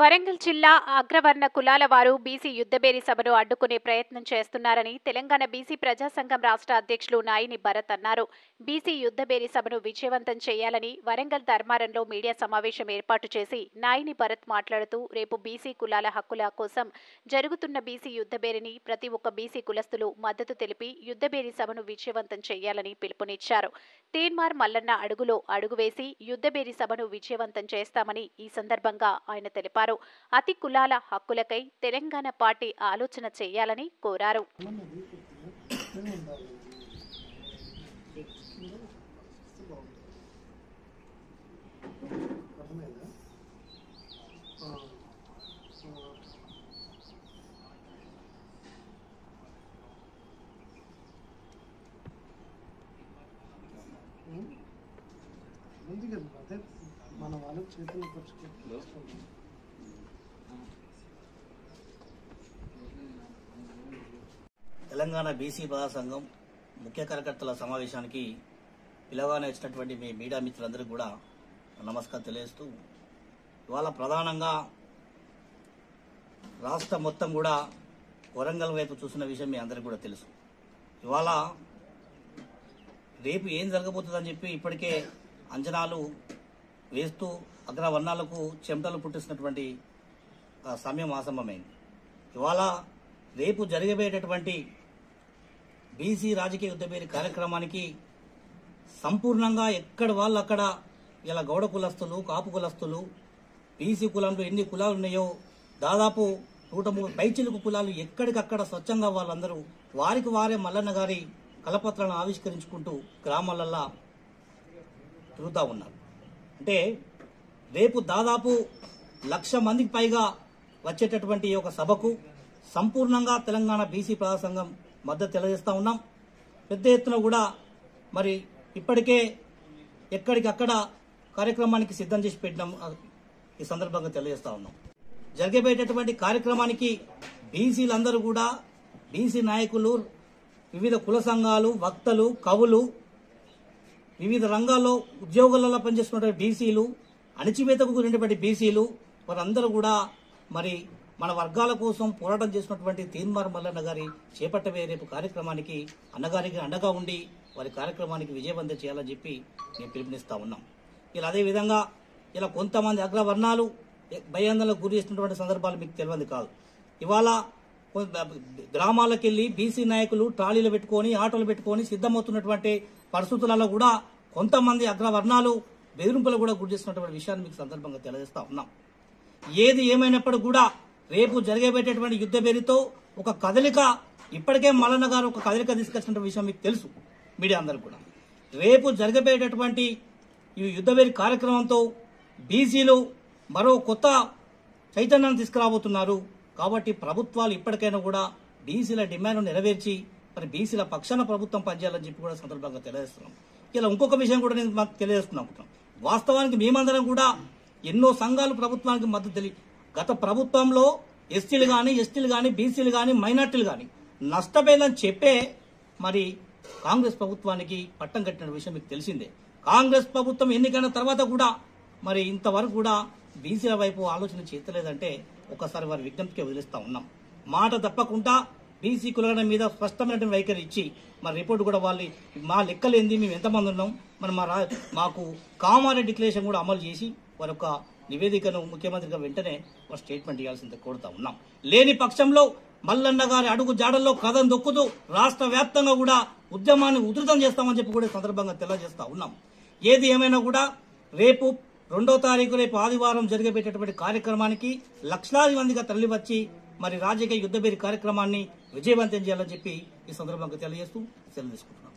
వరంగల్ జిల్లా అగ్రవర్ణ కులాల వారు బీసీ యుద్ధబేరి సభను అడ్డుకునే ప్రయత్నం చేస్తున్నారని తెలంగాణ బీసీ ప్రజాసంఘం రాష్ట్ర అధ్యక్షులు నాయిని భరత్ అన్నారు. బీసీ యుద్ధబేరి సభను విజయవంతం చేయాలని వరంగల్ ధర్మారంలో మీడియా సమావేశం ఏర్పాటు చేసి నాయిని భరత్ మాట్లాడుతూ రేపు బీసీ కులాల హక్కుల కోసం జరుగుతున్న బీసీ యుద్ధబేరిని ప్రతి ఒక్క బీసీ కులస్తులు మద్దతు తెలిపి యుద్ధబేరి సభను విజయవంతం చేయాలని పిలుపునిచ్చారు. తీన్మార్ మల్లన్న అడుగులో అడుగు వేసి యుద్ధబేరి సభను విజయవంతం చేస్తామని ఈ సందర్భంగా ఆయన తెలిపారు. అతి కులాల హక్కులకై తెలంగాణ పార్టీ ఆలోచన చేయాలని కోరారు. మన వాళ్ళకి చేతులు తెలంగాణ బీసీ ప్రజాసంఘం ముఖ్య కార్యకర్తల సమావేశానికి పిలవగానే వచ్చినటువంటి మీ మీడియా మిత్రులందరికీ కూడా నమస్కారం తెలియజేస్తూ, ఇవాళ ప్రధానంగా రాష్ట్రం మొత్తం కూడా వరంగల్ వైపు చూసిన విషయం మీ అందరికీ కూడా తెలుసు. ఇవాళ రేపు ఏం జరగబోతుందని చెప్పి ఇప్పటికే అంచనాలు వేస్తూ అగ్రవర్ణాలకు చెమటలు పుట్టిస్తున్నటువంటి సమయం ఆసన్నమైంది. ఇవాళ రేపు జరగబోయేటటువంటి బీసీ రాజకీయ యుద్ధబేరి కార్యక్రమానికి సంపూర్ణంగా ఎక్కడ వాళ్ళు అక్కడ ఇలా గౌడ కులస్తులు, కాపు కులస్తులు, బీసీ కులంలో ఎన్ని కులాలు ఉన్నాయో దాదాపు 130 పైచిలుకు కులాలు ఎక్కడికక్కడ స్వచ్ఛంగా వాళ్ళందరూ వారికి వారే మల్లన్న గారి కలపత్రాలను ఆవిష్కరించుకుంటూ గ్రామాలల్లో తిరుగుతూ ఉన్నారు. అంటే రేపు దాదాపు 1,00,000 మందికి పైగా వచ్చేటటువంటి ఒక సభకు సంపూర్ణంగా తెలంగాణ బీసీ ప్రజాసంఘం మద్దతు తెలియజేస్తా ఉన్నాం. పెద్ద ఎత్తున కూడా మరి ఇప్పటికే ఎక్కడికక్కడ కార్యక్రమానికి సిద్ధం చేసి పెట్టినాం. ఈ సందర్భంగా తెలియజేస్తా ఉన్నాం. జరిగబోయేటటువంటి కార్యక్రమానికి బీసీలందరూ కూడా, బీసీ నాయకులు, వివిధ కుల సంఘాలు, వక్తలు, కవులు, వివిధ రంగాల్లో ఉద్యోగాలలో పనిచేస్తున్నటువంటి బీసీలు, అణచివేతకు గురినటువంటి బీసీలు, వారందరూ కూడా మరి మన వర్గాల కోసం పోరాటం చేసినటువంటి తీన్మార్ మల్లన్న గారి చేపట్టబోయే రేపు కార్యక్రమానికి అన్నగారికి అండగా ఉండి వారి కార్యక్రమానికి విజయవంతం చేయాలని చెప్పి మేము పిలుపునిస్తా ఉన్నాం. ఇలా అదేవిధంగా ఇలా కొంతమంది అగ్రవర్ణాలు భయాందోళనకు గురి చేసినటువంటి సందర్భాలు మీకు తెలియదు కాదు. ఇవాళ గ్రామాలకు వెళ్లి బీసీ నాయకులు ట్రాలీలు పెట్టుకొని, ఆటోలు పెట్టుకొని సిద్ధమవుతున్నటువంటి పరిస్థితులలో కూడా కొంతమంది అగ్రవర్ణాలు బెదిరింపులు కూడా గురి చేస్తున్నటువంటి విషయాన్ని మీకు సందర్భంగా తెలియజేస్తా ఉన్నాం. ఏది ఏమైనప్పటికీ కూడా రేపు జరగబోయేటటువంటి యుద్ధ పేరుతో ఒక కదలిక, ఇప్పటికే మల్లన్న గారు ఒక కదలిక తీసుకొచ్చిన విషయం మీకు తెలుసు మీడియా అందరూ కూడా. రేపు జరగబోయేటటువంటి ఈ యుద్ధబేరి కార్యక్రమంతో బీసీలు మరో కొత్త చైతన్యాన్ని తీసుకురాబోతున్నారు. కాబట్టి ప్రభుత్వాలు ఇప్పటికైనా కూడా బీసీల డిమాండ్ నెరవేర్చి మరి బీసీల పక్షాన ప్రభుత్వం పనిచేయాలని చెప్పి కూడా సందర్భంగా తెలియజేస్తున్నాం. ఇలా ఇంకొక విషయం కూడా నేను మాకు తెలియజేస్తున్నాం. వాస్తవానికి మేమందరం కూడా ఎన్నో సంఘాలు ప్రభుత్వానికి మద్దతు గత ప్రభుత్వంలో ఎస్టీలు కానీ, ఎస్టీలు కానీ, బీసీలు కానీ, మైనార్టీలు కానీ నష్టపోయిందని చెప్పే మరి కాంగ్రెస్ ప్రభుత్వానికి పట్టం కట్టిన విషయం మీకు తెలిసిందే. కాంగ్రెస్ ప్రభుత్వం ఎన్నికైన తర్వాత కూడా మరి ఇంతవరకు కూడా బీసీల వైపు ఆలోచన చేస్తలేదంటే ఒకసారి వారి విజ్ఞప్తికి వదిలిస్తా ఉన్నాం. మాట తప్పకుండా బీసీ కులగడం మీద స్పష్టమైన వైఖరి ఇచ్చి మరి రిపోర్ట్ కూడా వాళ్ళు మా లెక్కలేంది, మేము ఎంతమంది ఉన్నాం, మరి మాకు కామారెడ్డి డిక్లరేషన్ కూడా అమలు చేసి వారి యొక్క నివేదికను ముఖ్యమంత్రిగా వెంటనే ఒక స్టేట్మెంట్ ఇవ్వాల్సిందే కోరుతా ఉన్నాం. లేని పక్షంలో మల్లన్న గారి అడుగు జాడల్లో కథం దొక్కుతూ రాష్ట్ర వ్యాప్తంగా కూడా ఉద్యమాన్ని ఉధృతం చేస్తామని చెప్పి కూడా సందర్భంగా తెలియజేస్తా ఉన్నాం. ఏది ఏమైనా కూడా రేపు 2వ తారీఖు రేపు ఆదివారం జరిగబోయేటటువంటి కార్యక్రమానికి లక్షలాది మందిగా తరలివచ్చి మరి రాజకీయ యుద్ధబేరి కార్యక్రమాన్ని విజయవంతం చేయాలని చెప్పి ఈ సందర్భంగా తెలియజేస్తూ సెలవు తీసుకుంటున్నాం.